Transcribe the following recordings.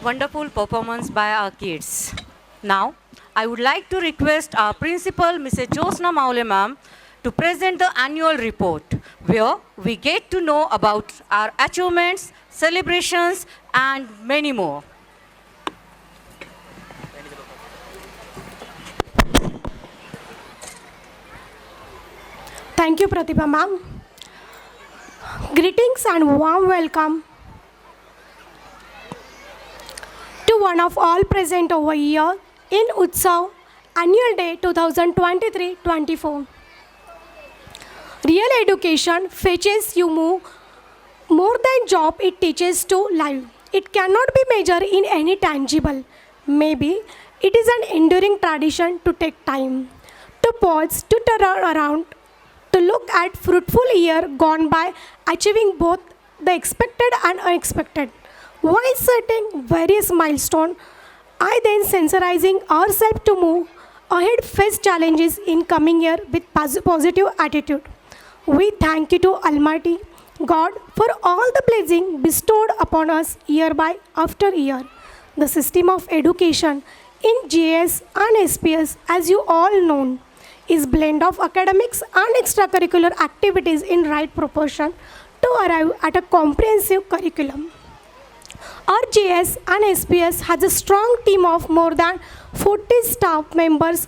wonderful performance by our kids. Now, I would like to request our principal, Mrs. Josna Maule ma'am, to present the annual report, where we get to know about our achievements, celebrations, and many more. Thank you, Pratibha ma'am. Greetings and warm welcome to one of all present over here in Utsav Annual Day 2023-24. Real education fetches you more than job, it teaches to life. It cannot be measured in any tangible. Maybe it is an enduring tradition to take time, to pause, to turn around, to look at fruitful year gone by, achieving both the expected and unexpected. While setting various milestones, I then sensorizing ourselves to move ahead, face challenges in coming year with positive attitude. We thank you to Almighty God for all the blessing bestowed upon us year by after year. The system of education in JS and SPS, as you all know, is blend of academics and extracurricular activities in right proportion to arrive at a comprehensive curriculum. Our JS and SPS has a strong team of more than 40 staff members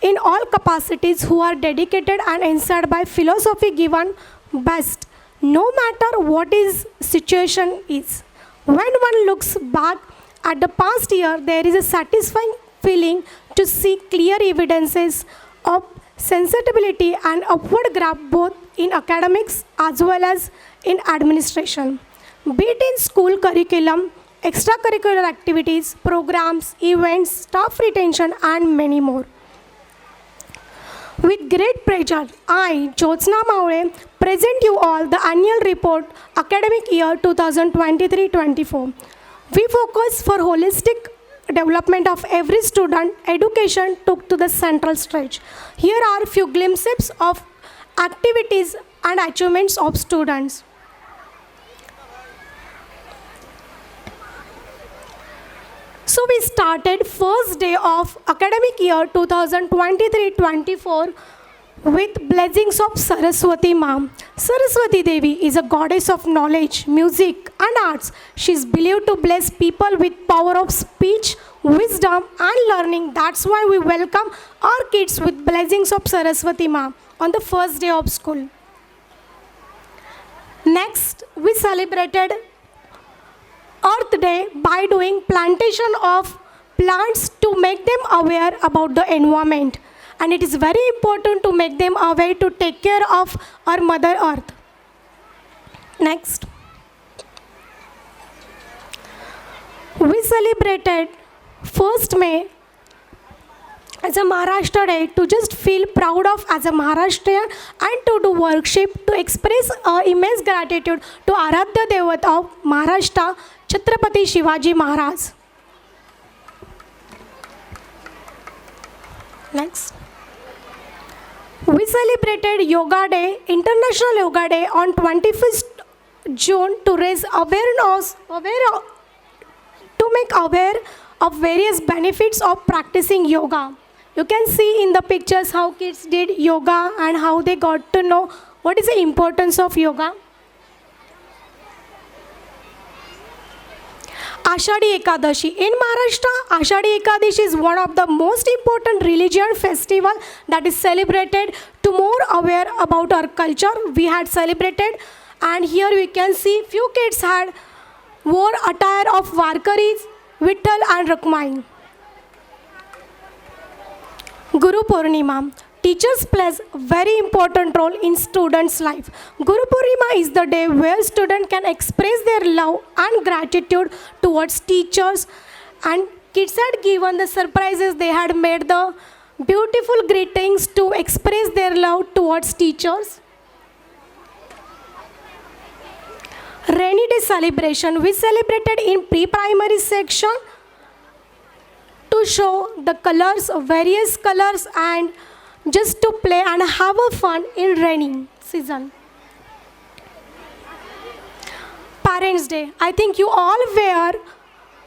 in all capacities who are dedicated and inspired by philosophy given best, no matter what is situation is. When one looks back at the past year, there is a satisfying feeling to see clear evidences of sensitivity and upward graph both in academics as well as in administration. Be it in school curriculum, extracurricular activities, programs, events, staff retention, and many more. With great pleasure, I, Jyotsna Maule, present you all the annual report academic year 2023-24. We focus for holistic development of every student. Education took to the central stage. Here are few glimpses of activities and achievements of students. So we started first day of academic year 2023-24 with blessings of Saraswati Ma'am. Saraswati Devi is a goddess of knowledge, music and arts. She is believed to bless people with power of speech, wisdom and learning. That's why we welcome our kids with blessings of Saraswati Ma'am on the first day of school. Next, we celebrated Earth Day by doing plantation of plants to make them aware about the environment. And it is very important to make them aware to take care of our Mother Earth. Next. We celebrated 1st May as a Maharashtra Day to just feel proud of as a Maharashtrian and to do worship, to express immense gratitude to Aradhya Devat of Maharashtra, Chhatrapati Shivaji Maharaj. Next. We celebrated Yoga Day, International Yoga Day on 21st June to raise awareness, to make aware of various benefits of practicing yoga. You can see in the pictures how kids did yoga and how they got to know what is the importance of yoga. Ashadi Ekadashi. In Maharashtra, Ashadi Ekadashi is one of the most important religious festival that is celebrated to more aware about our culture. We had celebrated and here we can see few kids had wore attire of Varkaris, Vittal and Rukmai. Guru Purnima. Teachers plays a very important role in students' life. Guru Purnima is the day where students can express their love and gratitude towards teachers, and kids had given the surprises. They had made the beautiful greetings to express their love towards teachers. Rainy Day celebration. We celebrated in pre-primary section to show the colors, various colors, and just to play and have a fun in rainy season. Parents Day. I think you all wear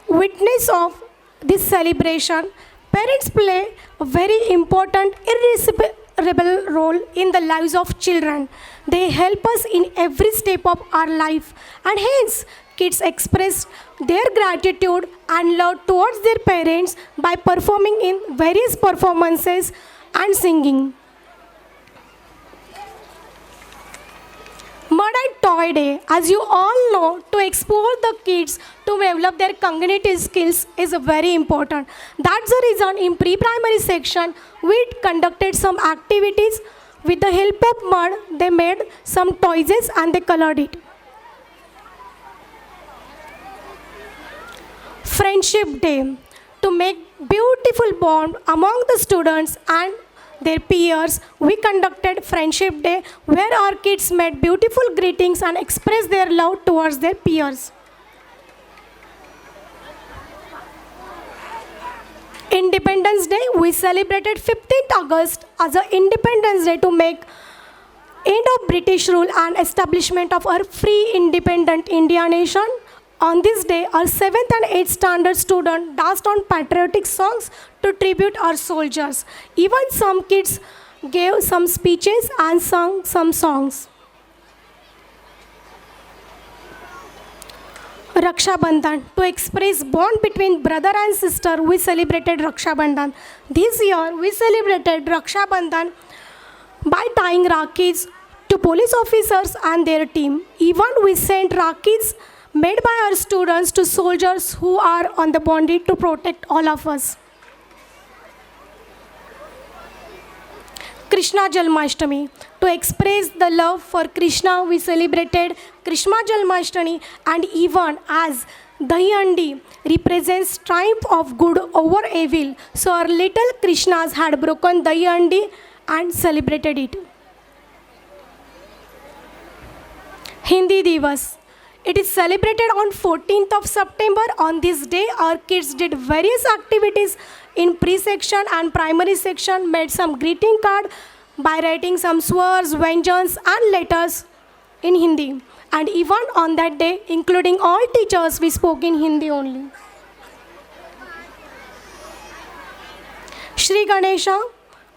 witness of this celebration, parents play a very important, irreplaceable role in the lives of children. They help us in every step of our life, and hence, kids express their gratitude and love towards their parents by performing in various performances and singing. Mud and Toy Day, as you all know, to expose the kids to develop their cognitive skills is very important. That's the reason in pre-primary section we conducted some activities. With the help of mud, they made some toys and they colored it. Friendship Day, to make beautiful bond among the students and their peers, we conducted Friendship Day where our kids made beautiful greetings and expressed their love towards their peers. Independence Day, we celebrated 15th August as an Independence Day to make end of British rule and establishment of our free independent India nation. On this day, our 7th and 8th standard students danced on patriotic songs to tribute our soldiers. Even some kids gave some speeches and sang some songs. Raksha Bandhan, to express bond between brother and sister, we celebrated Raksha Bandhan. This year, we celebrated Raksha Bandhan by tying Rakis to police officers and their team. Even we sent Rakis made by our students to soldiers who are on the boundary to protect all of us. Krishna Jalmashtami, to express the love for Krishna, we celebrated Krishna Jalmashtami, and even as Dahiyandi represents triumph of good over evil, so our little Krishnas had broken Dahiyandi and celebrated it. Hindi Divas, it is celebrated on 14th of September. On this day, our kids did various activities in pre-section and primary section, made some greeting card by writing some swears, vengeance and letters in Hindi. And even on that day, including all teachers, we spoke in Hindi only. Shri Ganesha,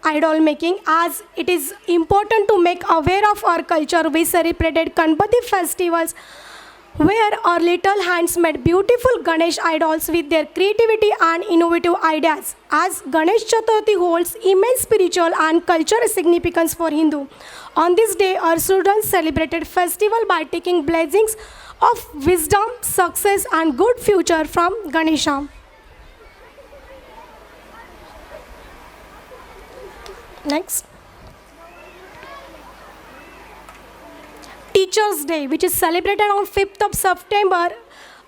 idol making, as it is important to make aware of our culture, we celebrated Ganpati festivals where our little hands made beautiful Ganesh idols with their creativity and innovative ideas. As Ganesh Chaturthi holds immense spiritual and cultural significance for Hindu. On this day, our students celebrated festival by taking blessings of wisdom, success and good future from Ganesha. Next. Teachers' Day, which is celebrated on 5th of September,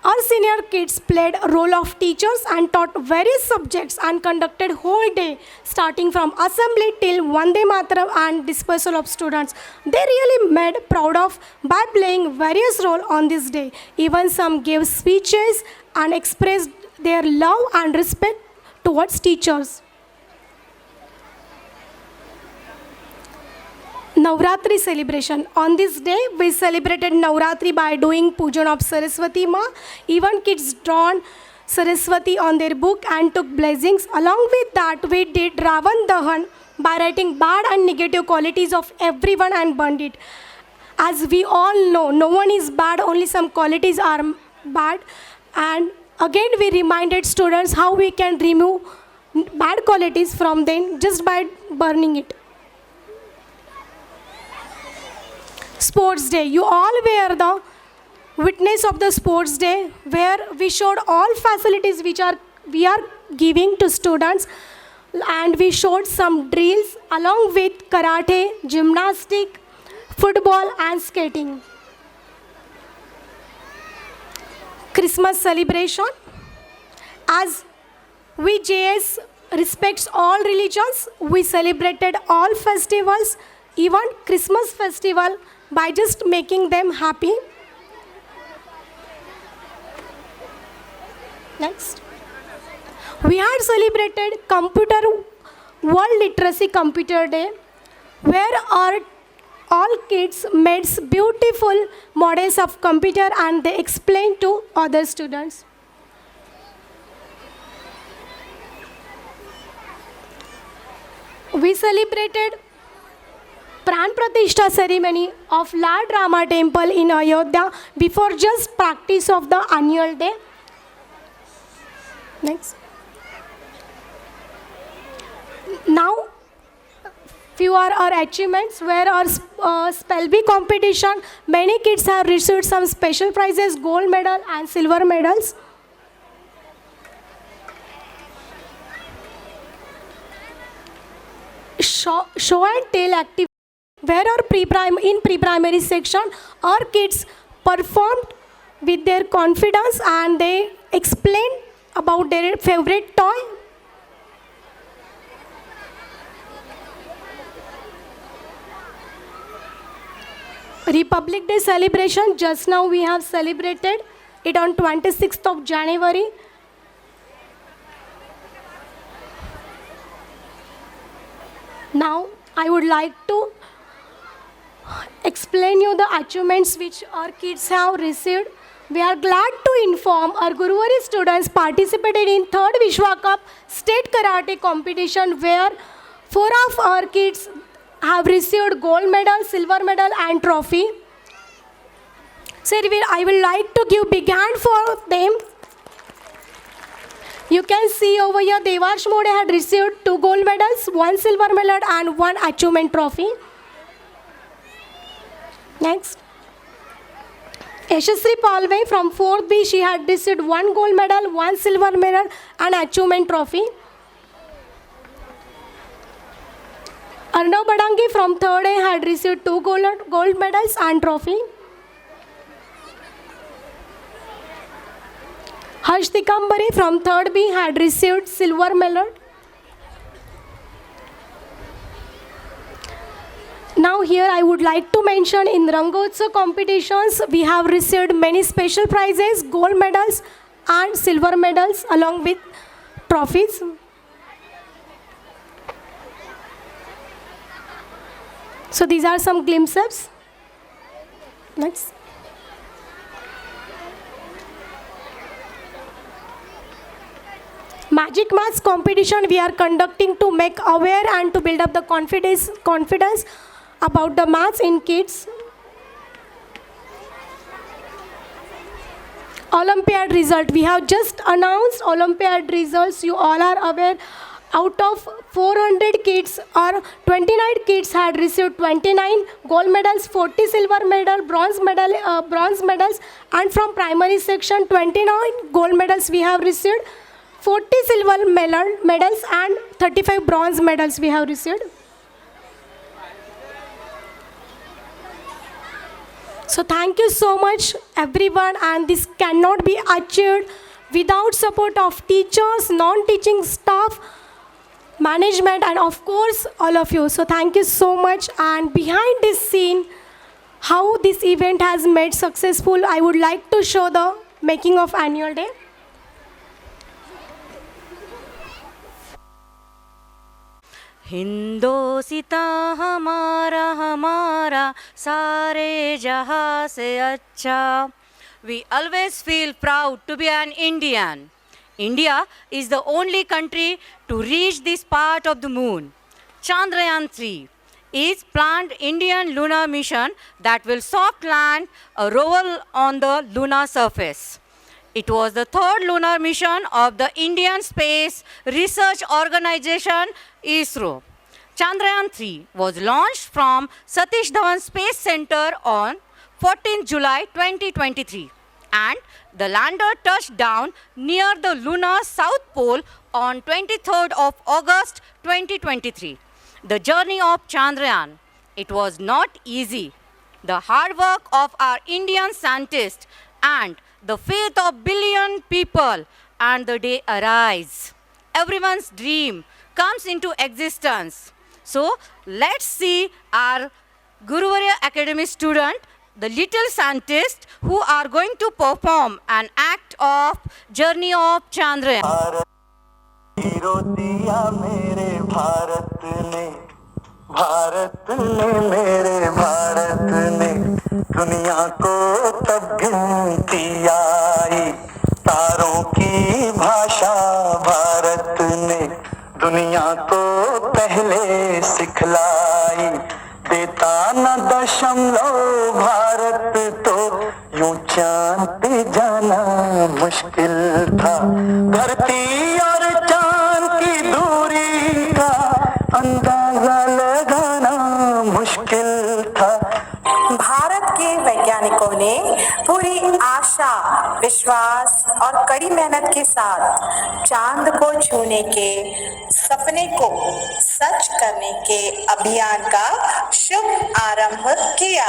our senior kids played a role of teachers and taught various subjects and conducted whole day starting from assembly till Vande Mataram and dispersal of students. They really made proud of by playing various role on this day. Even some gave speeches and expressed their love and respect towards teachers. Navratri celebration. On this day, we celebrated Navratri by doing pujan of Saraswati Ma. Even kids drawn Saraswati on their book and took blessings. Along with that, we did Ravan Dahan by writing bad and negative qualities of everyone and burned it. As we all know, no one is bad, only some qualities are bad. And again, we reminded students how we can remove bad qualities from them just by burning it. Sports Day. You all were the witness of the Sports Day where we showed all facilities which we are giving to students, and we showed some drills along with karate, gymnastic, football and skating. Christmas celebration. As VJS respects all religions, we celebrated all festivals, even Christmas festival, by just making them happy. Next. We had celebrated Computer World Literacy Computer Day, where all kids made beautiful models of computer and they explained to other students. we celebrated Pran Pratishtha ceremony of Lord Rama temple in Ayodhya before just practice of the annual day. Next. Now, few are our achievements where our spell bee competition, many kids have received some special prizes, gold medal and silver medals. Show and tell activity where our pre-primary section our kids performed with their confidence and they explained about their favorite toy. Republic Day celebration, just now we have celebrated it on 26th of January. Now I would like to explain you the achievements which our kids have received. We are glad to inform our Guruvari students participated in 3rd Vishwa Cup State Karate competition where 4 of our kids have received gold medal, silver medal and trophy. So I will like to give big hand for them. You can see over here Devarsh Mode had received 2 gold medals, 1 silver medal and 1 achievement trophy. Next. Yashasri Palve from 4th B, she had received 1 gold medal, 1 silver medal and achievement trophy. Arnav Badangi from 3rd A had received 2 gold medals and trophy. Harsh Tikambari from 3rd B had received silver medal. Now here I would like to mention in Rangotsav competitions we have received many special prizes, gold medals and silver medals along with trophies. So these are some glimpses. Next. Magic Maths competition we are conducting to make aware and to build up the confidence about the maths in kids. Olympiad result. We have just announced Olympiad results. You all are aware. Out of 400 kids or 29 kids had received 29 gold medals, 40 silver medal, bronze medals, and from primary section 29 gold medals we have received, 40 silver medals and 35 bronze medals we have received. So thank you so much everyone, and this cannot be achieved without support of teachers, non-teaching staff, management and of course all of you. So thank you so much. And behind this scene, how this event has made successful, I would like to show the making of annual day. हिंदोसिता हमारा सारे जहां से अच्छा. We always feel proud to be an Indian. India is the only country to reach this part of the moon. Chandrayaan 3 is planned Indian lunar mission that will soft land a rover on the lunar surface. It was the 3rd lunar mission of the Indian Space Research Organization ISRO. Chandrayaan 3 was launched from Satish Dhawan Space Center on 14 July 2023 and the lander touched down near the lunar south pole on 23rd of August 2023. The journey of Chandrayaan, it was not easy. The hard work of our Indian scientists and the faith of billion people, and the day arrives. Everyone's dream comes into existence. So let's see our Guruvarya Academy student, the little scientists who are going to perform an act of Journey of Chandrayaan. दुनिया को तब गिनती आई, तारों की भाषा भारत ने दुनिया को पहले सिखलाई, देता न दशमलव भारत तो यूं चांद पे जाना मुश्किल था। धरती और चांद की दूरी का अंदाजा लगाना मुश्किल था। भारत के वैज्ञानिकों ने पूरी आशा, विश्वास और कड़ी मेहनत के साथ चांद को छूने के सपने को सच करने के अभियान का शुभ आरंभ किया।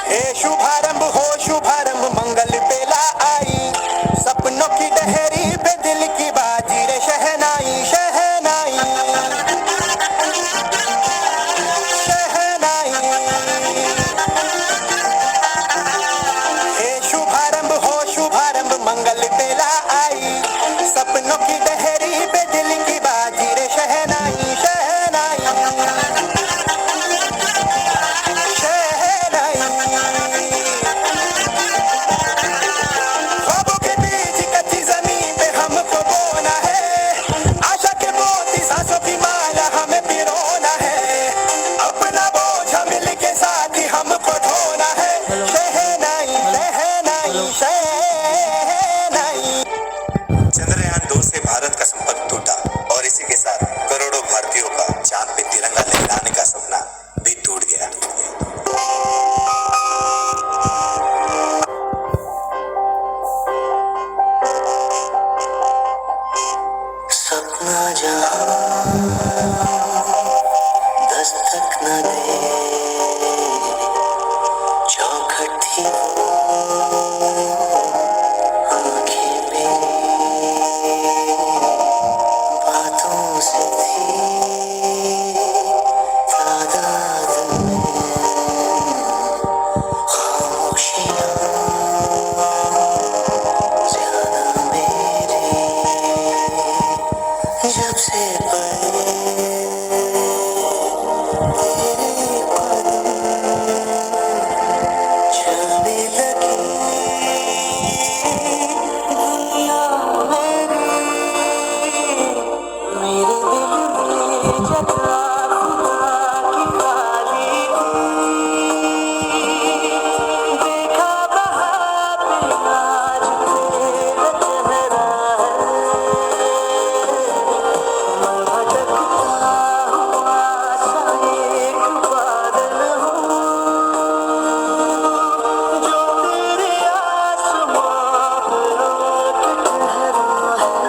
हे शुभारंभ हो शुभारंभ, मंगल बेला आई, सपनों की डहरी पे दिल की बाजी रे शहनाई शहनाई शहनाई। हे शुभारंभ हो शुभारंभ, मंगल बेला आई, सपनों की डहरी पे दिल की बाजी रे शहनाई शहनाई शहनाई। ख्वाबों के बीच कच्ची जमीन पे हमको बोना है, आशा के मोती सांसों की माला हमें पिरोना है, अपना बोझ मिल के साथ ही हमको ढोना है। शहनाई शहनाई शहनाई। चंद्रयान 2 से भारत का संपर्क टूटा और इसी के साथ करोड़ों भारतीयों का चांद पे तिरंगा लहराने का सपना भी टूट गया। सपना जहां दस्तक न दे, चौखट थी आंखें मेरी, बातों से थी तादाद में खामोशियां ज्यादा मेरी, जब से पढ़े तेरे कदम चलने लगी दुनिया मेरी, मेरे दिल में जगह खुदा की खाली थी, देखा बहार में आज तेरा चेहरा है, मैं भटकता हुआ सा एक बादल हूँ, जो तेरे आसमां पे रोक ठहरा है।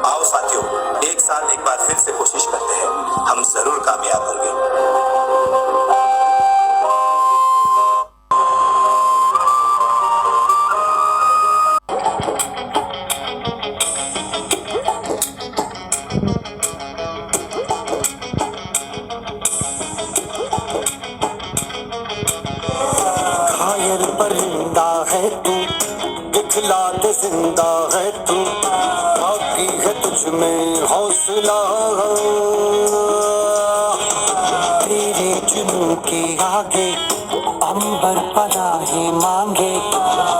आओ साथियों, एक साथ एक बार फिर से कोशिश करते हैं, हम जरूर कामयाब होंगे। घायल परिंदा है तू, दिखला दे जिंदा है तू, बाकी है तुझ में हौसला, तेरे जुनून के आगे अंबर पनाहे मांगे,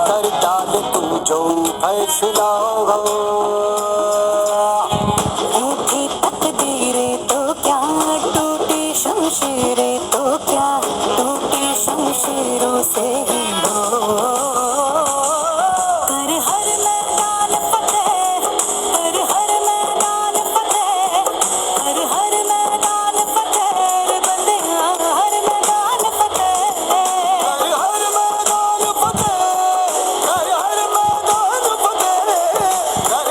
कर डाल तू जो फैसला। रूठी तकदीरें तो क्या, टूटी शमशीरें तो क्या, टूटी शमशीरों से ही हो, कर हर मैदान फतेह, कर हर मैदान फतेह, कर हर मैदान फतेह, रे बंदिया हर मैदान फतेह, हर मैदान फतेह, हर मैदान फतेह, हर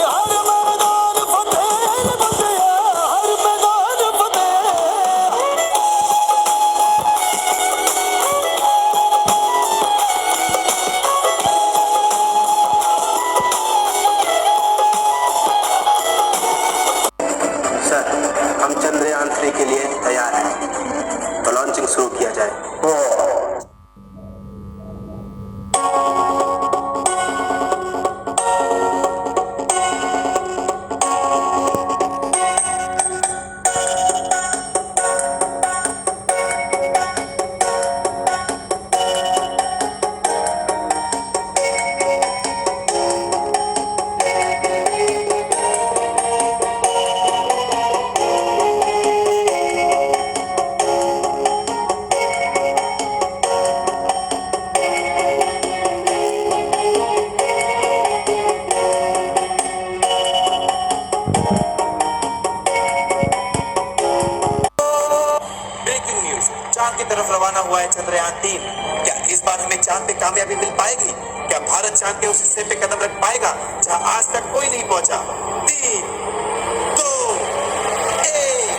तरफ रवाना हुआ है चंद्रयान-3। क्या इस बार हमें चांद पे कामयाबी मिल पाएगी? क्या भारत चांद के उस हिस्से पे कदम रख पाएगा जहां आज तक कोई नहीं पहुंचा? 3, 2, 1।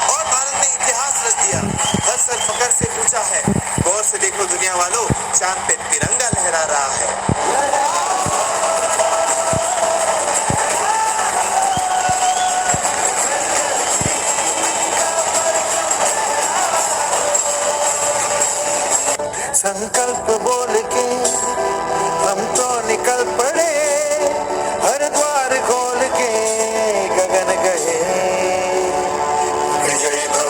और भारत ने इतिहास रच दिया। हर सर फकर से पूछा है। गौर से देखो दुनिया वालों, चांद पे तिरंगा लहरा रहा है। संकल्प बोल के हम तो निकल पड़े, हर द्वार खोल के गगन गए। विजय भव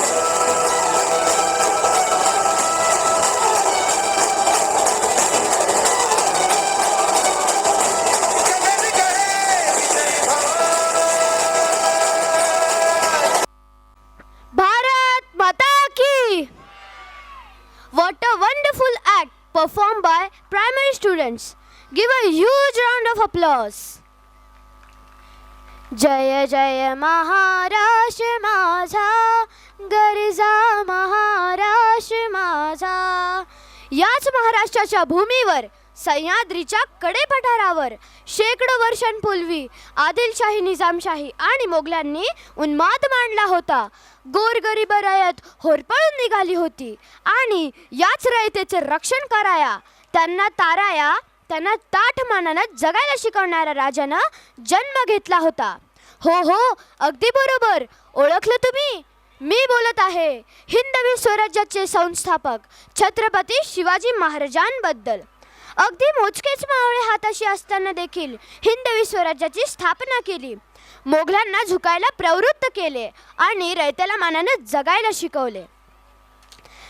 गगन गए, विजय भव। भारत माता की! What a wonderful act performed by primary students. Give a huge round of applause. जय जय महाराष्ट्र माझा, गरजा महाराष्ट्र माझा. याच महाराष्ट्राच्या भूमीवर, सह्याद्रीच्या कडेपठारावर शेकडो वर्षांपूर्वी आदिलशाही, निजामशाही आणि मोगलांनी उन्माद मांडला होता. गोरगरीब रयत होरपळून निघाली होती आणि याच रयतेचे रक्षण कराया, त्यांना ताराया, त्यांना ताठ मानानं जगायला शिकवणाऱ्या राजानं जन्म घेतला होता. हो हो, अगदी बरोबर ओळखलं तुम्ही. मी बोलत आहे हिंदवी स्वराज्याचे संस्थापक छत्रपती शिवाजी महाराजांबद्दल. अगदी मोजकेच मावळे हाताशी असताना देखील हिंदवी स्वराज्याची स्थापना केली. मोगलांना झुकायला प्रवृत्त केले आणि रयतेला मानानं जगायला शिकवले.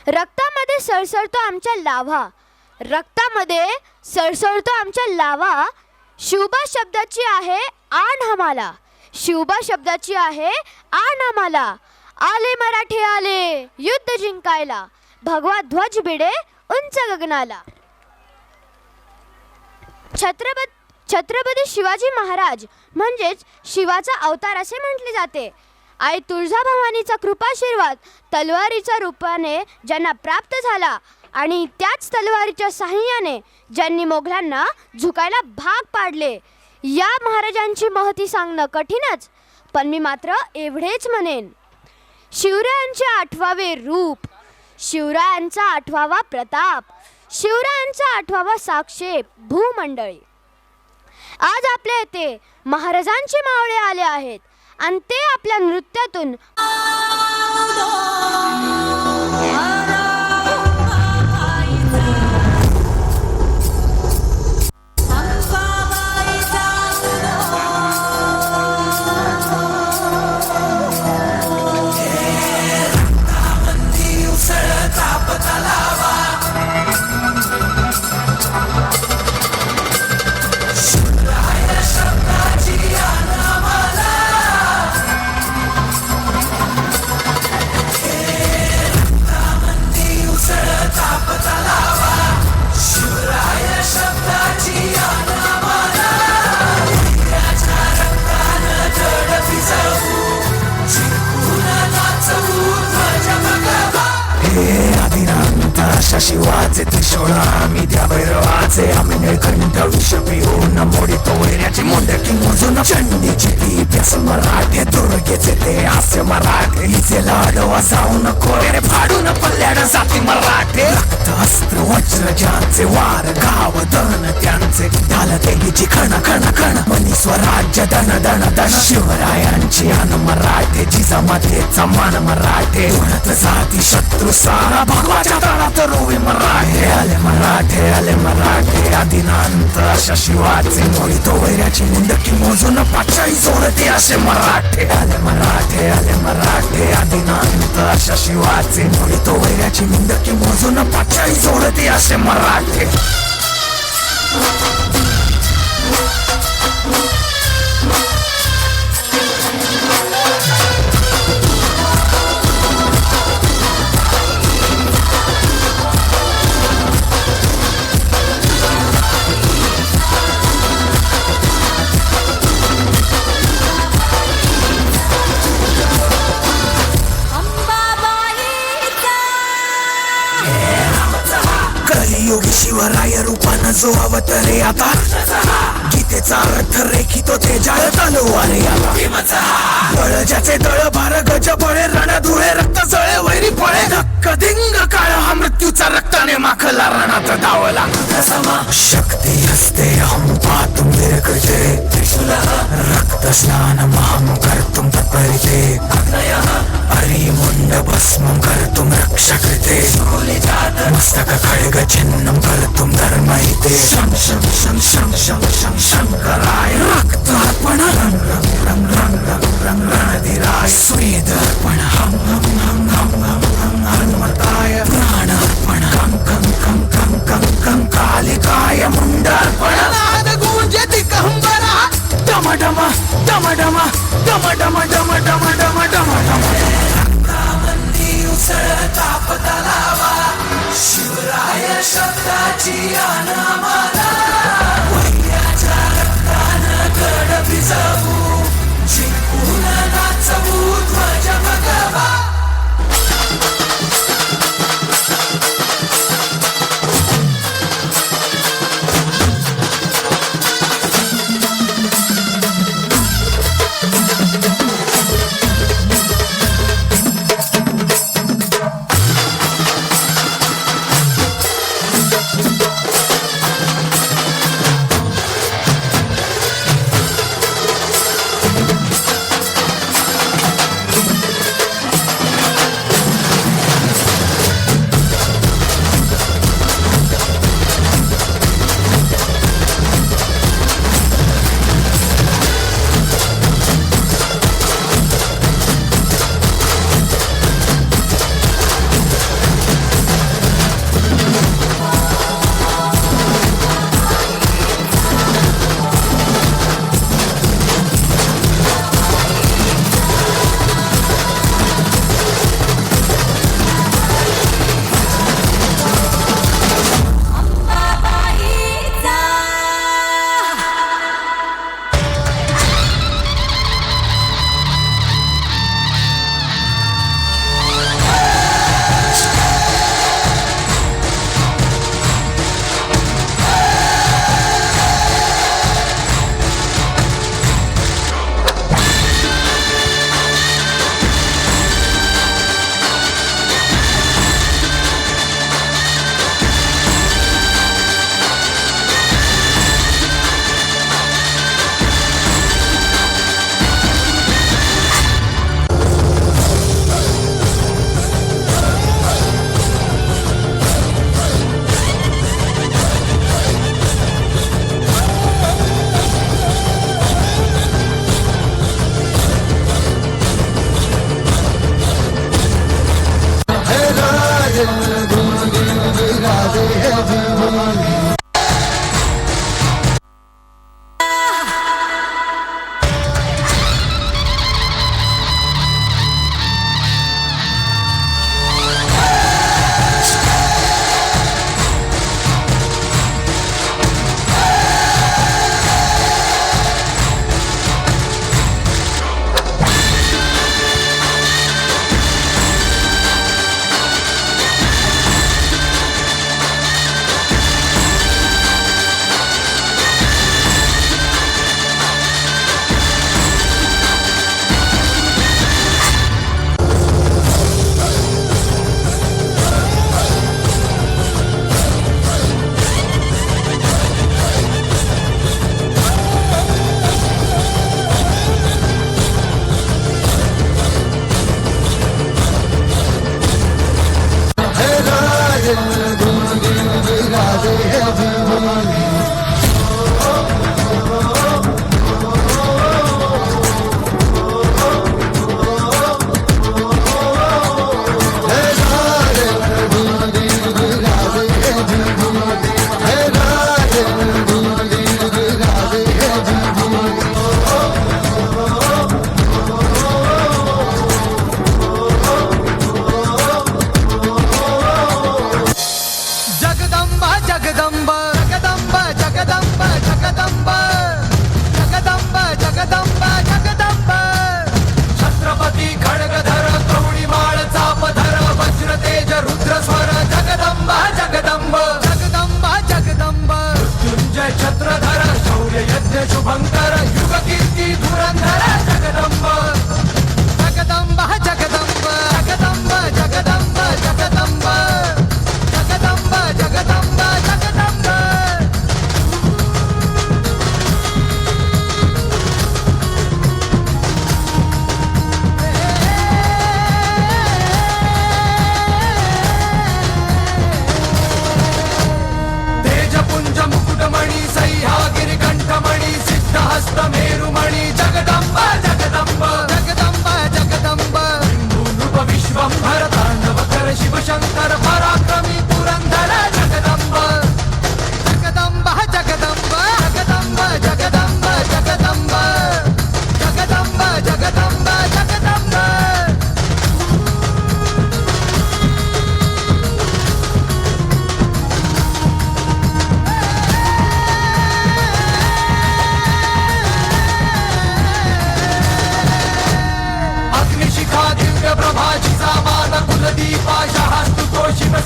रक्तामध्ये सळसळतो आमच्या लाव्हा, रक्तामध्ये सळसळतो आमच्या लाव्हा. शिवबा शब्दाची आहे आण आम्हाला, शिवबा शब्दाची आहे आण आम्हाला. आले मराठे आले युद्ध जिंकायला, भगवा ध्वज भिडे उंच गगनाला. छत्रपती शिवाजी महाराज म्हणजेच शिवाचा अवतार असे म्हटले जाते. आई तुळजाभवानीचा कृपाशीर्वाद तलवारीच्या रूपाने ज्यांना प्राप्त झाला आणि त्याच तलवारीच्या साह्याने ज्यांनी मोगलांना झुकायला भाग पाडले. या महाराजांची महती सांगणं कठीणच, पण मी मात्र एवढेच म्हणेन, शिवरायांचे 8वे रूप, शिवरायांचा 8वा प्रताप, शिवरायांचा 8वा साक्षेप भूमंडळी. आज आपल्या येथे महाराजांचे मावळे आले आहेत आणि ते आपल्या नृत्यातून शिवाचे त्रिशूळ आम्ही त्या भैरवाचे, आम्ही निळकंठ विष पिऊन मोडितो वैऱ्याची मुंडकी मोजून. चंडीची ती प्यास मराठे, दुर्गेचे ते हास्य मराठे, हिचे लाडवा जाऊ नको रे फाडून पल्ल्याड जाती मराठे. रक्त अस्त्र वज्र ज्यांचे, वार गाव दन त्यांचे, ढाल तेगीची खण खण खण, मनी स्वराज्य दन दन दन. शिवरायांची अन मराठे, जिजामातेचा मान मराठे, उडत जाती शत्रू सारा, भगवाच्या तळात रोवी मराठे. आले मराठे आले मराठे, आदिनांत अशा शिवाचे, मोडितो वैऱ्याची मुंडकी मोजून पाचाई सोडते असे मराठे. आले मराठे आले मराठे, आदिनांत अशा शिवाचे, मोडितो वैऱ्याची मुंडकी मोजून पाचाई सोडते असे मराठे. शिवराय रूपानं जो अवतरे आता गीतेचा अर्थ रेखितो ते जाळ तलवारे बळ ज्याचे तळ भार गज बळे रणधुळे रक्त जळे वैरी पळे धक्क दिंग काळ हा मृत्यूचा रक्ताने माखला रणात धावला शक्ती हस्ते अहं पातुं विरकृते रक्त स्नान महं कर्तुं तत्परिते अरिमुण्ड भस्मं कर्तुं रक्षकृते मस्तक खड्ग छिन्नं कर्तुं धर्महिते शं शं शं शं शं शं शंकराय रक्तार्पण रं रं रं रं रं रं रणधीराय स्वेदर्पण हं हं हं हं हं हं हनुमताय प्राणार्पण कं कं कं कं कं कं कालिकाय मुण्डार्पण नाद गूंजति कहंबरा डम डम डम डम डम डम डम डम डम डम डम रंगामंदी उसळता पतलावा शिवराय शब्दाची अनामाला वैर्याच्या रक्तानं गड भिजवू जिंकून नाचवू ध्वज भगवा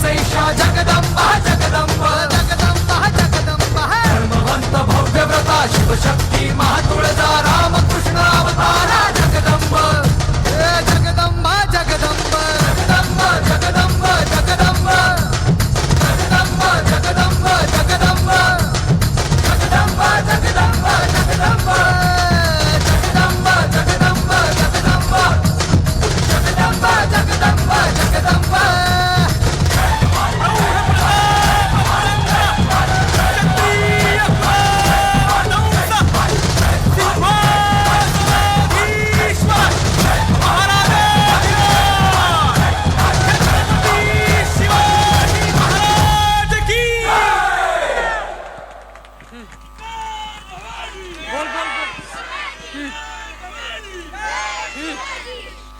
सैषा जगदंबा जगदंबा जगदंबा जगदंबा धर्मवंत भव्य व्रता शिवशक्ती महातुळजा रामकृष्ण अवतारा जगदंबा जगदंबा जगदंबा जगदंबा जगदंबा जगदंबा जगदंबा जगदंबा जगदंबा जगदंबा जगदंबा जगदंबा जगदंबा जगदंबा जगदंबा जगदंबा जगदंबा जगदंबा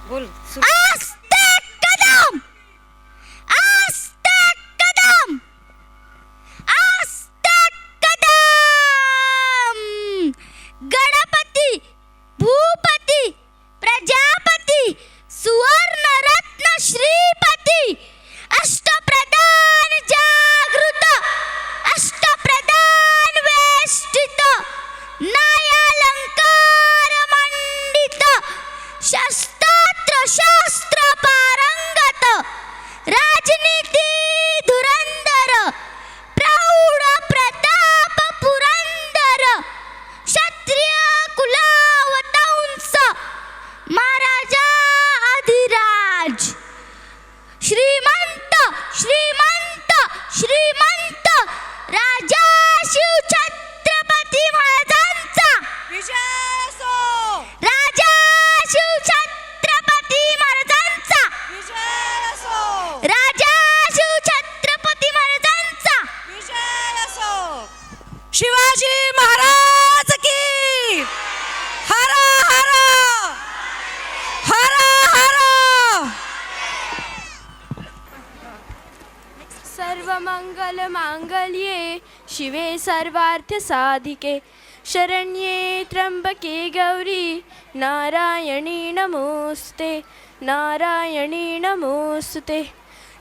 बोल आस्ते कदम आस्ते कदम आस्ते कदम गणपती भूपती प्रजापती सुवर्ण रत्न श्रीपती अष्टप्रधान जागृत अष्टप्रधान वेष्टित न्यायालंकार मंडित शस्त्रास्त्र शास्त्र पारंगत राजनीती धुरंधर प्रौढ प्रताप पुरंदर क्षत्रिय कुलावतंस महाराजा अधिराज श्रीमंत श्रीमंत श्रीमंत राजा शिव छत्रपती महाराजांचा विजय असो राजा शिव छत्रपती महाराजांचा विजय असो राजा शिव छत्रपती महाराजांचा विजय असो शिवाजी महाराज की हर हर हर हर सर्वमंगल मांगल्ये शिवे सर्वार्थ साधिके शरण्ये त्र्यंबके गौरी नारायणी नमोस्ते नारायणी नमोस्ते.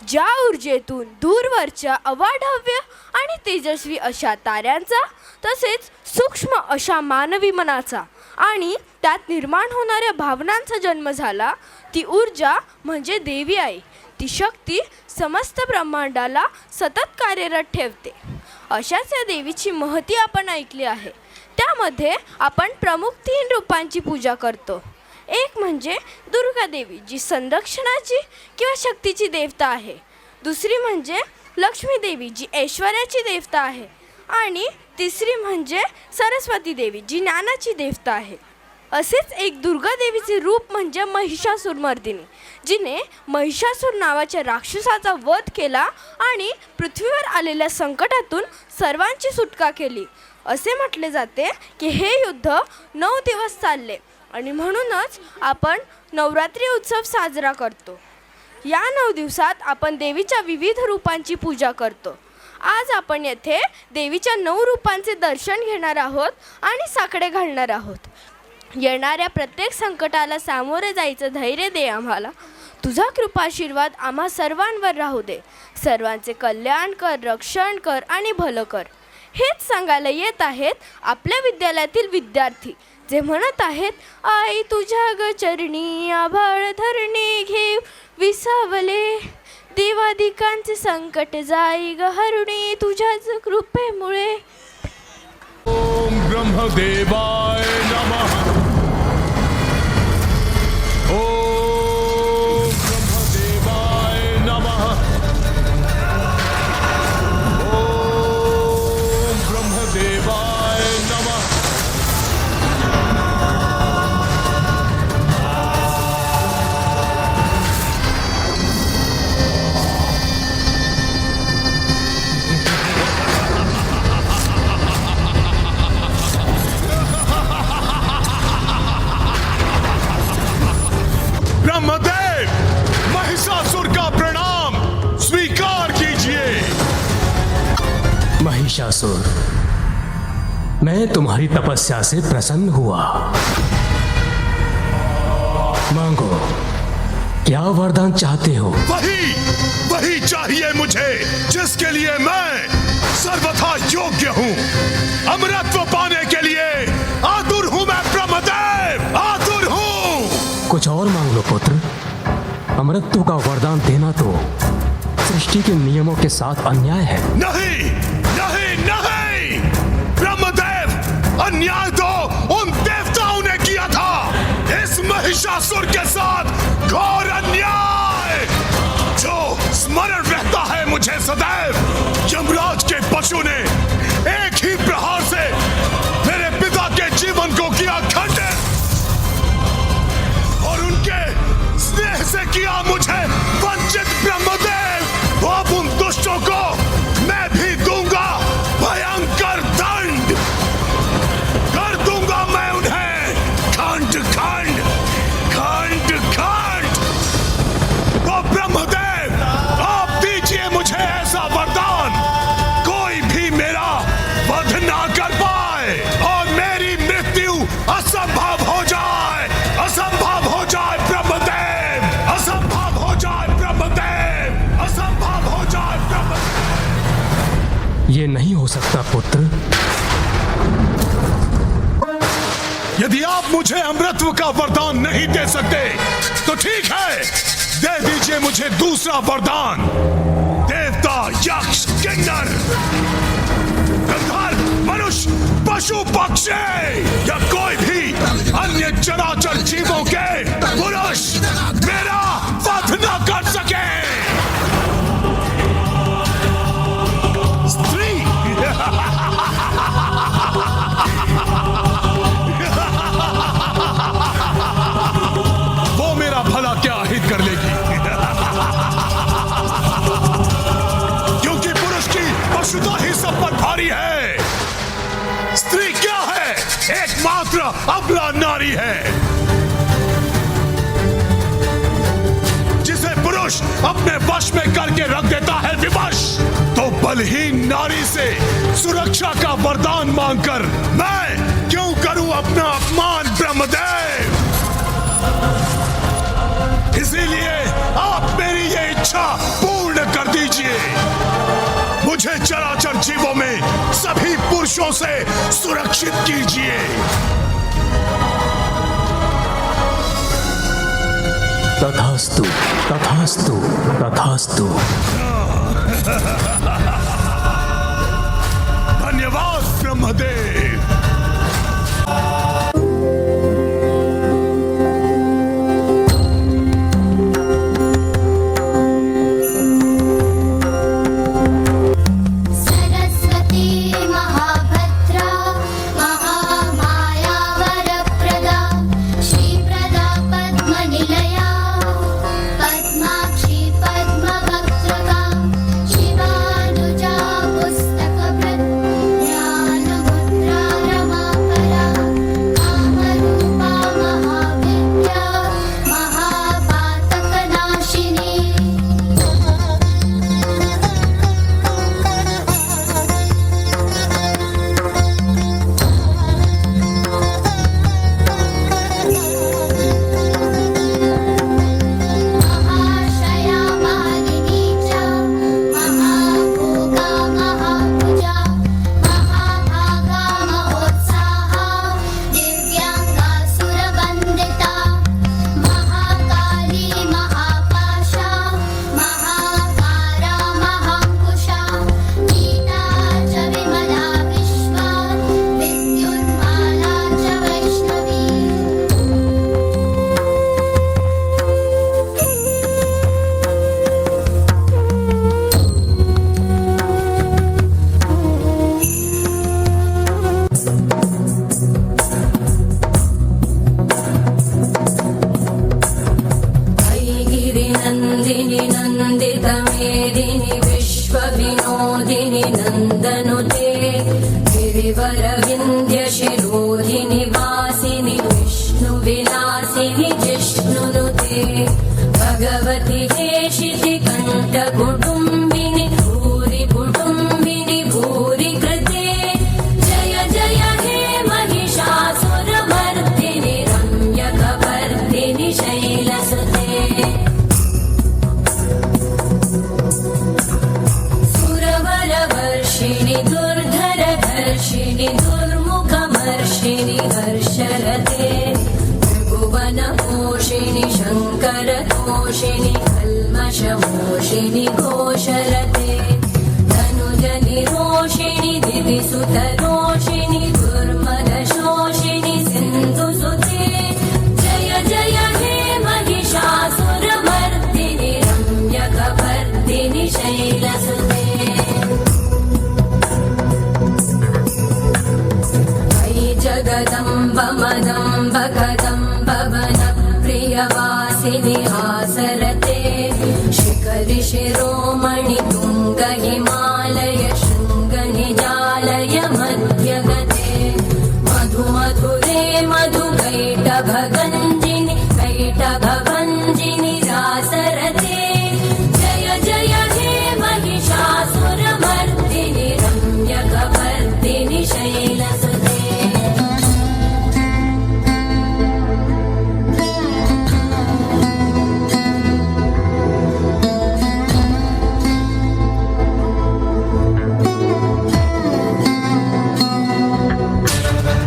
ज्या ऊर्जेतून दूरवरच्या अवाढव्य आणि तेजस्वी अशा ताऱ्यांचा तसेच सूक्ष्म अशा मानवी मनाचा आणि त्यात निर्माण होणाऱ्या भावनांचा जन्म झाला ती ऊर्जा म्हणजे देवी आई. ती शक्ती समस्त ब्रह्मांडाला सतत कार्यरत ठेवते. अशाच या देवीची महती आपण ऐकली आहे. त्यामध्ये आपण प्रमुख 3 रूपांची पूजा करतो. एक म्हणजे दुर्गा देवी जी संरक्षणाची किंवा शक्तीची देवता आहे. दुसरी म्हणजे लक्ष्मी देवी जी ऐश्वर्याची देवता आहे. आणि तिसरी म्हणजे सरस्वती देवी जी ज्ञानाची देवता आहे. असेच एक दुर्गा देवीचे रूप म्हणजे महिषासुरमर्दिनी जिने महिषासूर नावाच्या राक्षसाचा वध केला आणि पृथ्वीवर आलेल्या संकटातून सर्वांची सुटका केली. असे म्हटले जाते की हे युद्ध 9 दिवस चालले आणि म्हणूनच आपण नवरात्री उत्सव साजरा करतो. या 9 दिवसात आपण देवीच्या विविध रूपांची पूजा करतो. आज आपण येथे देवीच्या 9 रूपांचे दर्शन घेणार आहोत आणि साकडे घालणार आहोत. येणाऱ्या प्रत्येक संकटाला सामोरे जायचं धैर्य दे आम्हाला. तुझा कृपाशीर्वाद आम्हा सर्वांवर राहू दे. सर्वांचे कल्याण कर, रक्षण कर आणि भलं कर. हेच सांगायला येत आहेत आपल्या विद्यालयातील विद्यार्थी जे म्हणत आहेत, आई तुझ्या ग चरणी आभाळ धरणी घेव विसावले देवादिकांचे संकट जाई ग हरुणी तुझ्याच कृपेमुळे. ओम ब्रह्मदेवाय नमः. ओम ब्रह्मदेवाय नमः. ओम ब्रह्मदेवाय नमः. ब्रह्मदेव, महिषासुर का प्रणाम स्वीकार कीजिए. महिषासुर, मैं तुम्हारी तपस्या से प्रसन्न हुआ. मांगो क्या वरदान चाहते हो? वही चाहिए मुझे जिसके लिए मैं सर्वथा योग्य हूँ। अमरत्व पाने के लिए आतुर हूँ मैं ब्रह्मदेव, आतुर हूँ। कुछ और मांग लो पुत्र। अमरत्व का वरदान देना तो सृष्टि के नियमों के साथ अन्याय है। नहीं नहीं नहीं, ब्रह्मदेव, अन्याय तो उन देवताओं ने किया था, इस महिषासुर के साथ घोर अन्याय जो स्मरण रहता है मुझे सदैव। यमराज के पशु ने एक ही प्रहार से मेरे पिता के जीवन को किया खंडित और उनके स्नेह से किया मुझे वंचित। ब्रह्मदेव, अब उन दुष्टों को मैं भी दूंगा भयंकर दंड, कर दूंगा मैं उन्हें खंड खंड खंड खंड। तो ब्रह्मदेव, आप दीजिए मुझे ऐसा वरदान कोई भी मेरा वध ना कर पाए और मेरी मृत्यु असंभव हो जाए, असंभव हो जाए ब्रह्मदेव, असंभव हो जाए ब्रह्मदेव, असंभव हो जाए ब्रह्मदेव। ये नहीं हो सकता पुत्र। यदि आप मुझे अमृतत्व का वरदान नहीं दे सकते तो ठीक है, दे दीजिए मुझे दूसरा वरदान। देवता, यक्ष, किन्नर, गंधर्व, मनुष्य, पशु, पक्षी या कोई भी अन्य चराचर जीवों के पुरुष मेरा वध न कर सके। स्त्री वो मेरा भला क्या हित कर लेगी, क्योंकि पुरुष की पशुता ही सब पर भारी है। स्त्री क्या है? एकमात्र अबला नारी है जिसे पुरुष अपने वश में करके रख देता है विवश। तो बलहीन नारी से सुरक्षा का वरदान मांगकर मैं क्यों करूं अपना अपमान ब्रह्मदेव। इसीलिए आप मेरी ये इच्छा पूर्ण कर दीजिए। मुझे चराचर जीवों में सभी पुरुषों से सुरक्षित कीजिए। तथास्तु, तथास्तु, तथास्तु। धन्यवाद ब्रह्मदेव। सरस्वती महाभद्रा महामाया वरप्रदा श्रीप्रदा पद्मनिलया पद्माक्षी पद्मवक्त्रका शिवानुजा पुस्तकभृत् ध्यानमुद्रा रमापरा कामरूपा महाविद्या महापातकनाशिनी। महाशया मालिनी च महाभोगा महाभुजा महाभागा महोत्साहा दिव्यांगा सुरवन्दिता महाकाली महापाशा महाकारा महांकुशा नीता च विमला विश्वा विद्युन्माला च वैष्णवी। गिरिनन्दिनि नन्दितमेदिनि विश्वविनोदिनि नन्दनुते गिरिवरविन्द्यशिरोधिनि वासिनि विष्णुविलासिनि जिष्णुनुते भगवति हेशितिकण्ठकुटुम्बिनि भूरि कुटुम्बिनि भूरि कृते जय जय हे महिषासुरमर्दिनि रम्यकवर्दिनि शैलसुते। वर्षिणि दुर्मुखमर्षिणि हर्षरते त्रिभुवनपोषिणि शङ्करतोषिणि कल्मषमोषिणि घोषरते धनुजनिरोषिणि दिविसुतरोषिणि दुर्मदशोषिणि सिन्धुसुते जय जय हे महिषासुरमर्दिनि रम्यकपर्दिनि शैलसुते जगदम्ब मदम्ब कदम्ब वनप्रियवासिनि हासरते शिखरि शिरोमणि तुङ्ग हिमालय शृङ्ग निजालय मध्यगते मधु मधुरे मधुकैटभगञ्जिनि कैटभभञ्जिनि रासरते जय जय हे महिषासुरमर्दिनि रम्यकपर्दिनि शैलसुते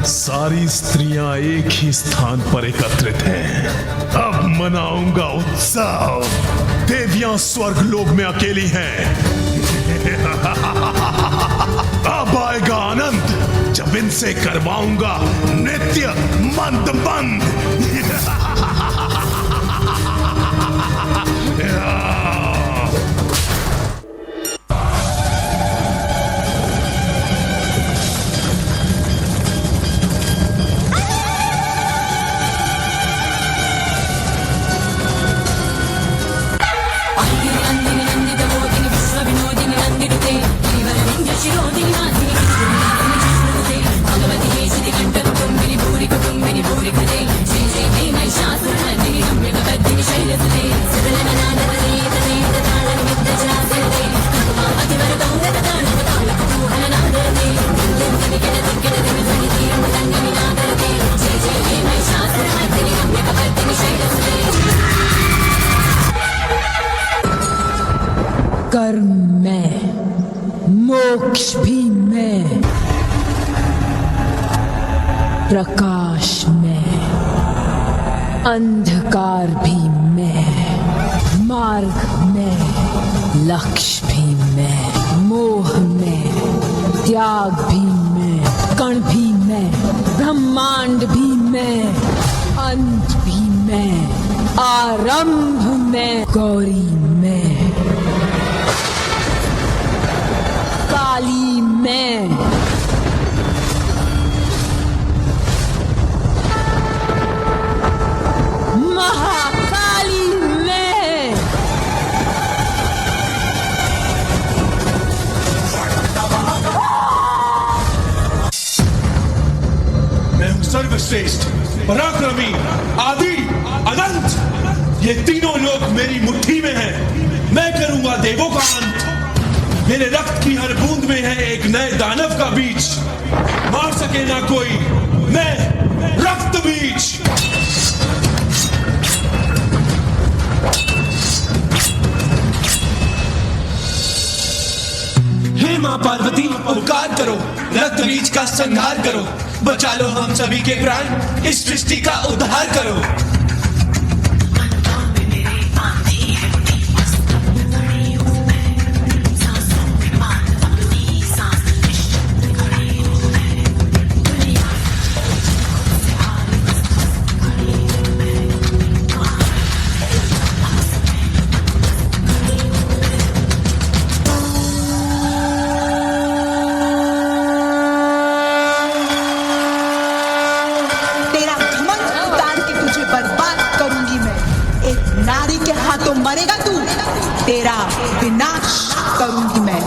सारी स्त्रियां एक ही स्थान पर एकत्रित हैं। अब मनाऊंगा उत्सव। देवियां स्वर्गलोक में अकेली हैं। अब आएगा आनंद जब इनसे करवाऊंगा नृत्य मंद मंद। कर्म में, मोक्ष भी मैं, प्रकाश में, अंधकार भी मैं, मार्ग में, लक्ष्य भी मैं, मोह में, त्याग भी मैं, कण भी मैं, ब्रह्मांड भी मैं, अंत भी मैं, आरंभ में, गौरी में, काली में, महाकाली में, मैं हूं सर्वश्रेष्ठ, पराक्रमी, आदि, अनंत। ये तीनों लोक मेरी मुट्ठी में हैं। मैं करूंगा देवों का अंत। मेरे रक्त की हर बूंद में है एक नए दानव का बीज। मार सके ना कोई, मैं रक्त बीज। हे मां पार्वती, उपकार करो, रक्त बीज का संहार करो, बचा लो हम सभी के प्राण, इस सृष्टि का उद्धार करो। मरेगा तू, तेरा विनाश करूंगी मैं।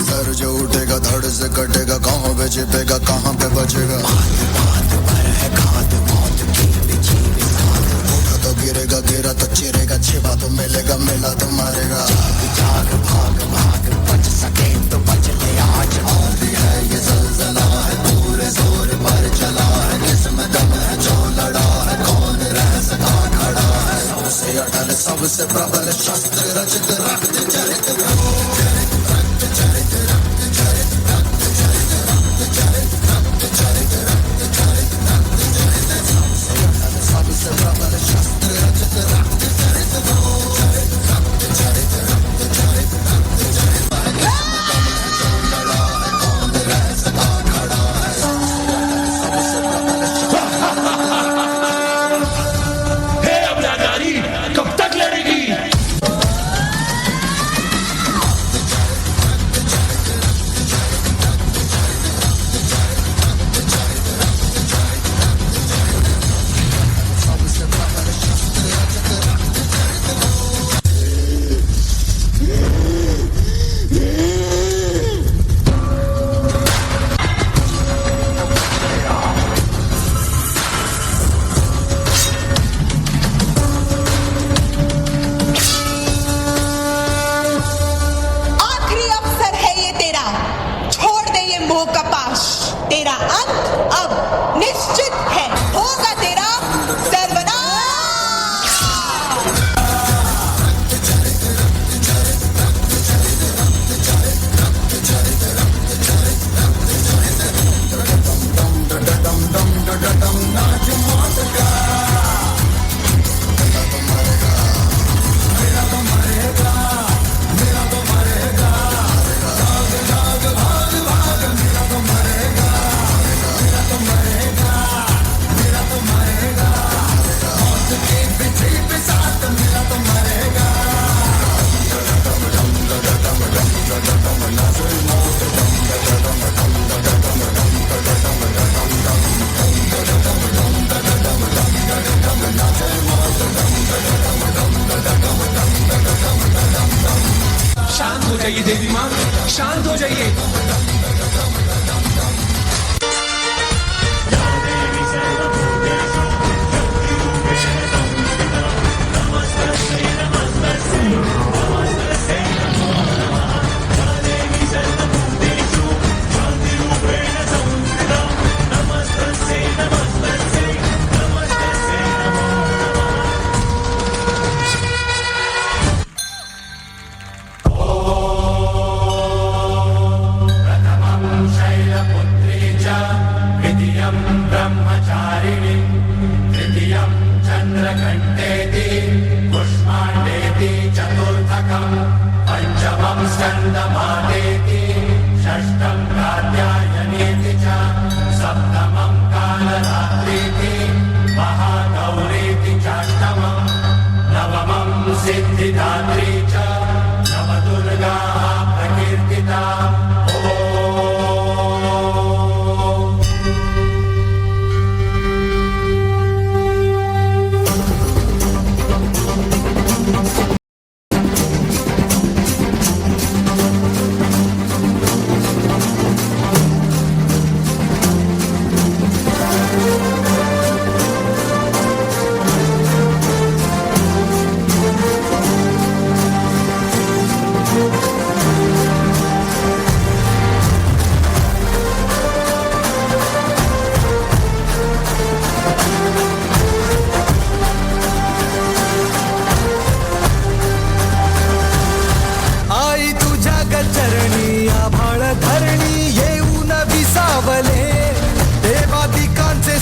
सर जो उठेगा धड़ से कटेगा, कहाँ पे छिपेगा कहाँ पे बचेगा। गिरेगा गिरा तो चिरेगा, छिपा तो मिलेगा, मिला तो मारेगा। जाग भाग भाग शांत हो जाइए देवी माँ, शांत हो जाइए।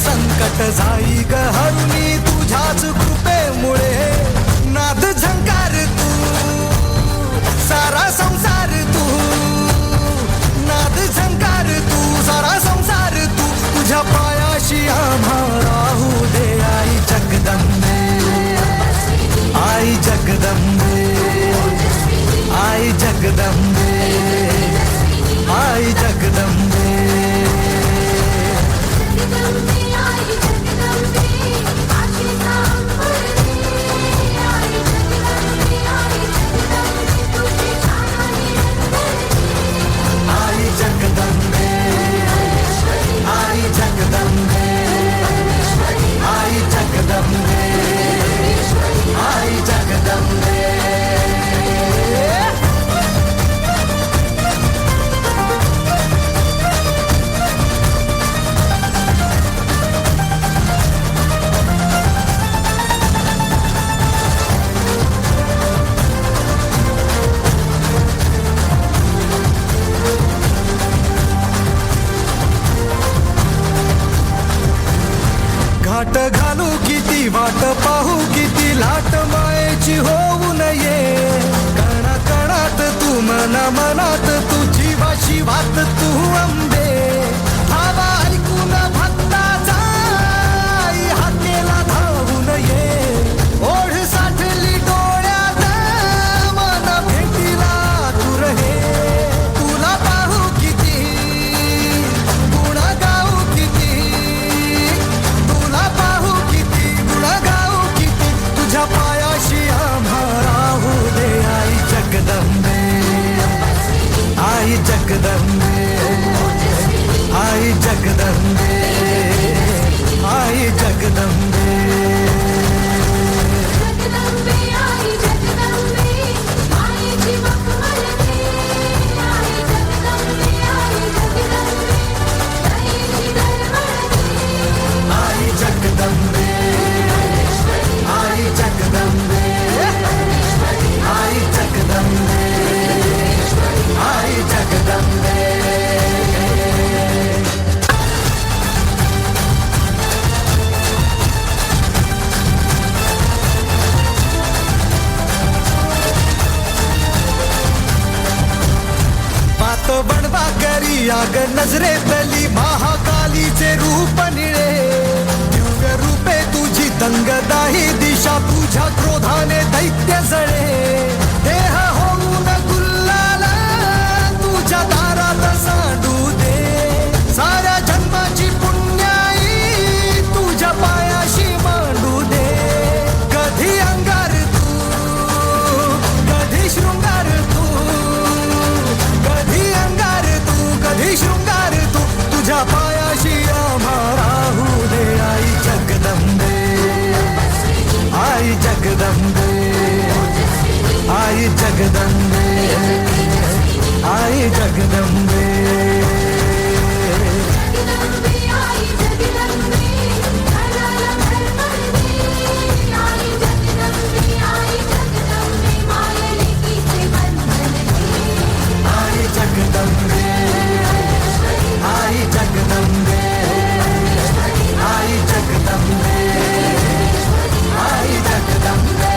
संकट जाई ग हरुणी तुझ्याच कृपेमुळे नाद झंकार तू सारा संसार तू नाद झंकार तू सारा संसार तू तुझ्या पायाशी आम्हा राहू दे आई जगदंबे आई जगदंबे आई जगदंबे आई जगदंबे घाट घालू किती वाट पाहू किती लाट मायेची होऊ नये कणा कणात तू मना मनात तू जीवा शिवात तू अंबे भावा ऐकून भक्ताचा हाकेला धावू नये ओढ साठली डोळ्यात मन भेटीला तू रहे तुला पाहू किती गुण गाऊ किती पाहू किती गुणा गाऊ किती तुझ्या पायाशी आम्हा राहू दे आई जगदंबे आई जगदंबे आई जगदंबे आई जगदंबे बनवा करी आग नजरेतली महाकालीचे रूप निळे दिव्य रूपे तुझी दंगदाही दिशा तुझ्या क्रोधाने दैत्य जळे देह होऊन गुल्लाला तुझ्या दारात सांडू दे साऱ्या जन्माची पुण्याई तुझ्या पायाशी मांडू दे कधी अंगार तू कधी शृंगार तू जगदम्बे आई जगदम्बे जगदम्बे आई जगदम्बे आई जगदम्बे आई जगदम्बे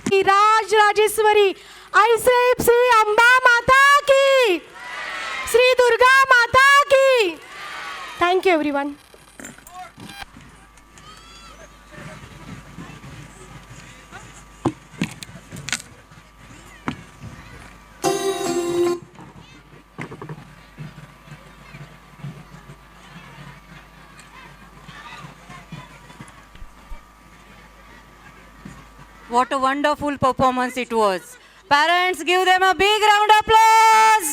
श्री राज राजेश्वरी ऐसे श्री अंबा माता की, श्री दुर्गा माता की। Thank you everyone. What a wonderful performance it was. Parents, give them a big round of applause.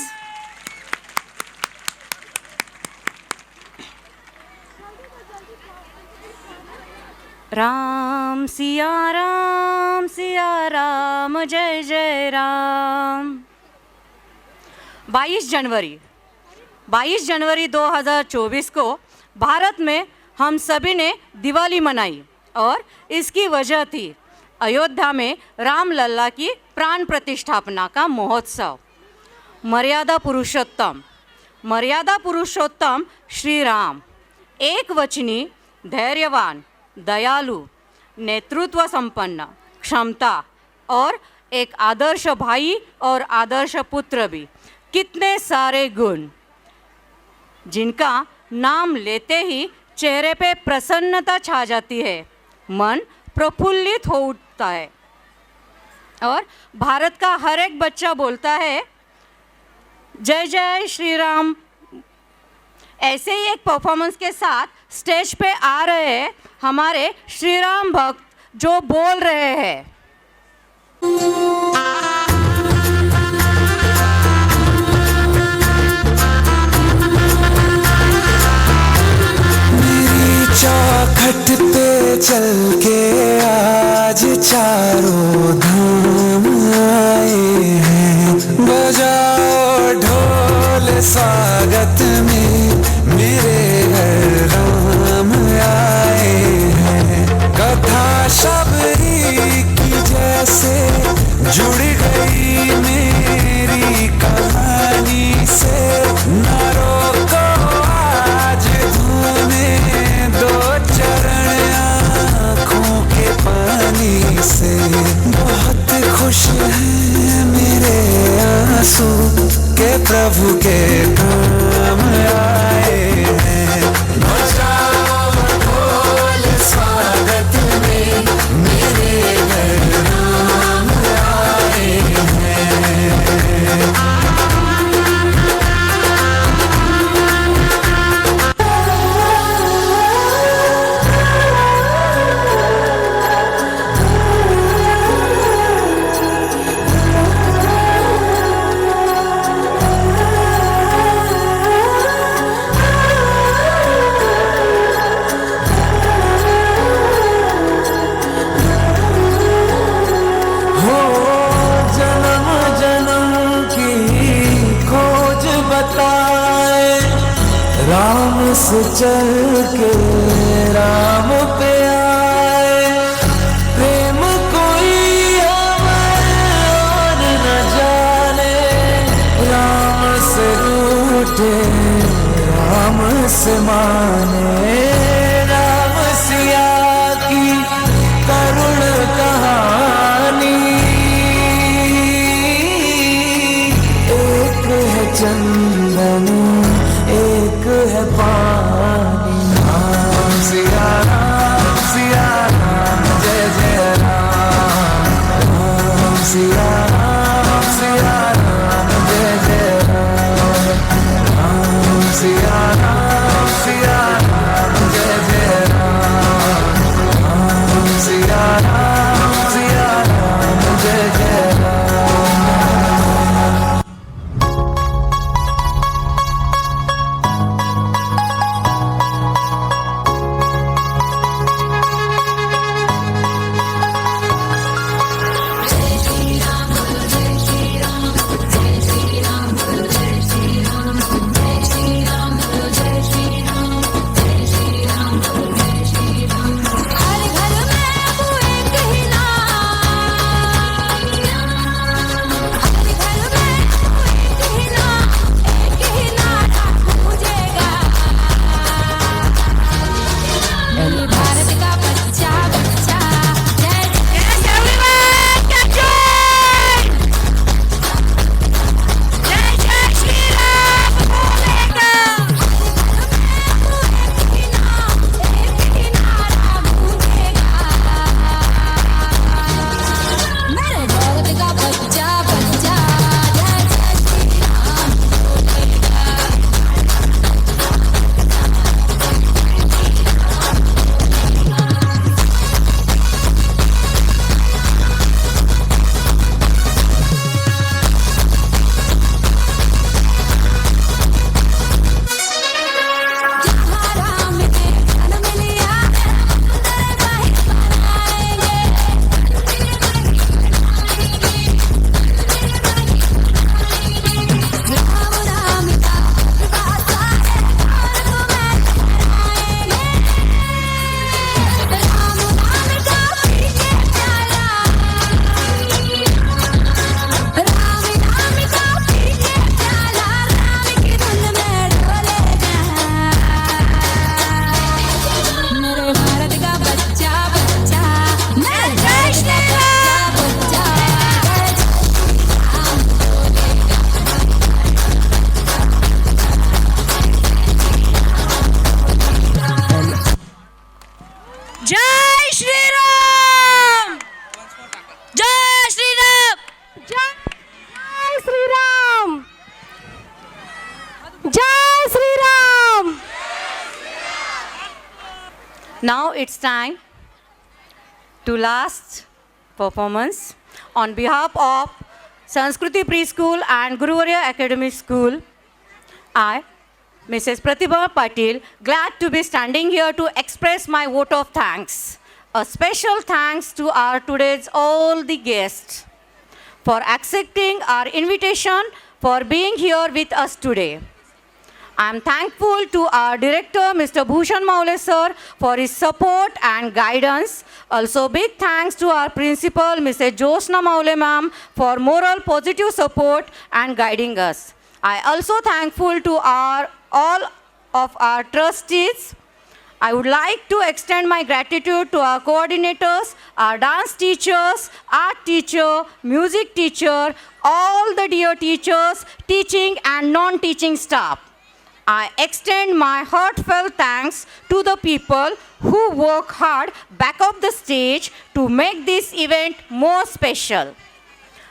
Ram Siya Ram जय जय राम। 22 जनवरी 2024 को भारत में हम सभी ने दिवाली मनाई और इसकी वजह थी अयोध्या में राम लल्ला की प्राण प्रतिष्ठापना का महोत्सव। मर्यादा पुरुषोत्तम श्री राम एक वचनी, धैर्यवान, दयालु, नेतृत्व संपन्न, क्षमता और एक आदर्श भाई और आदर्श पुत्र भी, कितने सारे गुण जिनका नाम लेते ही चेहरे पे प्रसन्नता छा जाती है, मन प्रफुल्लित हो उठता है और भारत का हर एक बच्चा बोलता है जय जय श्री राम। ऐसे ही एक परफॉर्मेंस के साथ स्टेज पे आ रहे हैं हमारे श्री राम भक्त जो बोल रहे हैं। चौखट पे चल के आज चारों धाम आए हैं, बजाओ ढोल स्वागत में मेरे घर राम आए हैं। कथा शबरी की जैसे जुड़ गई मेरी कहानी से, न रोको आज धोने दो चरण आँखों के पानी से। बहुत खुश हैं मेरे आंसू के प्रभु के काम आए हैं। बजाओ ढोल स्वागत में मेरे घर राम आए हैं। राम से चल के राम पे आए, प्रेम कोई और न जाने। राम से रूठे राम से माने, राम सिया की करुण कहानी। एक है चंदन एक है पानी। Ram Siya Now it's time to last performance. On behalf of Sanskriti Preschool and Guruvarya Academy School, I, Mrs. Pratibha Patil, glad to be standing here to express my vote of thanks. A special thanks to our today's all the guests for accepting our invitation, for being here with us today. I am thankful to our director, Mr. Bhushan Maule sir, for his support and guidance. Also, big thanks to our principal, Mrs. Josna Maule ma'am, for moral positive support and guiding us. I also thankful to all of our trustees. I would like to extend my gratitude to our coordinators, our dance teachers, art teacher, music teacher, all the dear teachers, teaching and non-teaching staff. I extend my heartfelt thanks to the people who work hard back of the stage to make this event more special.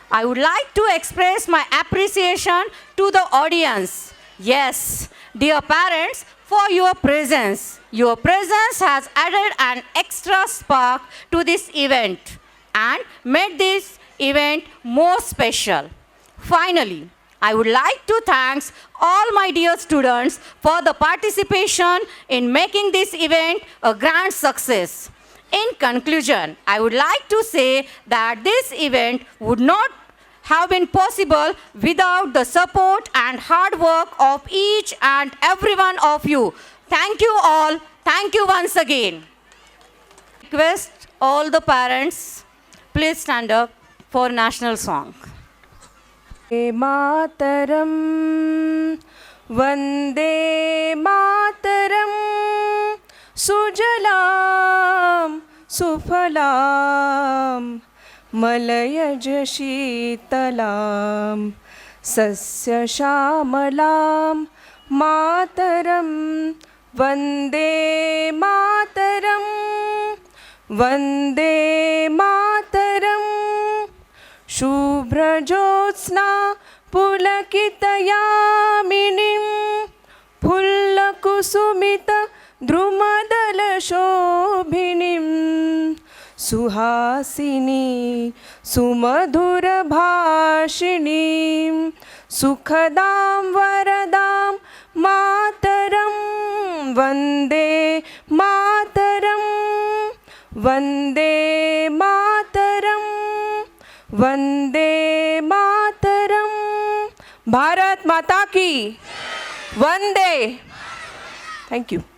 I would like to express my appreciation to the audience. Yes, dear parents, for your presence. Your presence has added an extra spark to this event and made this event more special. Finally, I would like to thank all my dear students for the participation in making this event a grand success. In conclusion, I would like to say that this event would not have been possible without the support and hard work of each and every one of you. Thank you all. Thank you once again. Request all the parents, please stand up for national song. मातरम वंदे मातरम सुजलाम सुफलाम मलयज शीतलाम सस्यश्यामलाम मातरम वंदे मातरम वंदे मातरम शुभ्रज्योत्स्ना पुलकितयामिनीं फुल्लकुसुमित द्रुमदलशोभिनीं सुहासिनी सुमधुरभाषिणीं सुखदां वरदां मातरं वन्दे मातरं वन्दे मातरं वंदे मातरम। भारत माता की वंदे। Thank you.